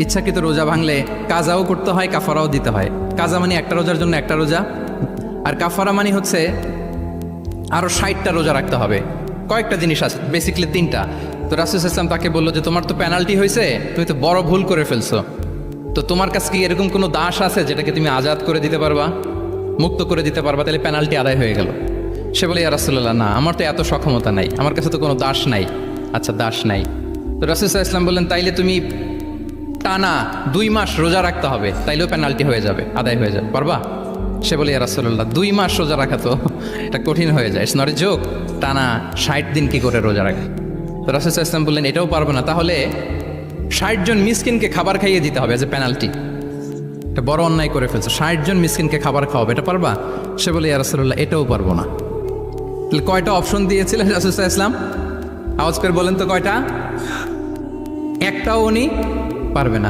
ইচ্ছাকৃত রোজা ভাঙলে কাজাও করতে হয়, কাফারাও দিতে হয়। কাজা মানে একটা রোজার জন্য একটা রোজা, আর কাফারা মানে হচ্ছে আরো 60টা রোজা রাখতে হবে। কয়েকটা জিনিস আছে, বেসিক্যালি 3টা। তো রাসূল ইসলাম তাকে বললো যে তোমার তো পেনাল্টি হয়েছে, তুমি তো বড় ভুল করে ফেলছো, তো তোমার কাছে কি এরকম কোনো দাস আছে যেটাকে তুমি আজাদ করে দিতে পারবা, মুক্ত করে দিতে পারবা, তাহলে পেনাল্টি আদায় হয়ে গেল। সে বলে ইয়া রাসূলুল্লাহ, না, আমার তো এত সক্ষমতা নাই, আমার কাছে তো কোনো দাস নাই। আচ্ছা, দাস নাই। তো রাসূল ইসলাম বললেন তাইলে তুমি টানা 2 মাস রোজা রাখতে হবে, তাইলেও পেনাল্টি হয়ে যাবে, আদায় হয়ে যাবে, পারবা? সে বলে ইয়া রাসূলুল্লাহ, 2 মাস রোজা রাখা তো এটা কঠিন হয়ে যায়, ইটস নট এ জোক। টানা 60 দিন কি করে রোজা রাখে? তো রাসূল ইসলাম বললেন এটাও পারবে না, তাহলে 60 জন মিসকিনকে খাবার খাইয়ে দিতে হবে এজ এ পেনাল্টি। এটা বড় অন্যায় করে ফেলছো, 60 জন মিসকিনকে খাবার খাওয়াবে, এটা পারবা? সে বলে ইয়া রাসূলুল্লাহ, এটাও পারবো না। তাহলে কয়টা অপশন দিয়েছিলেন রাসূল ইসলাম? আওয়াজ করে বলেন তো কয়টা? একটাও উনি পারবে না।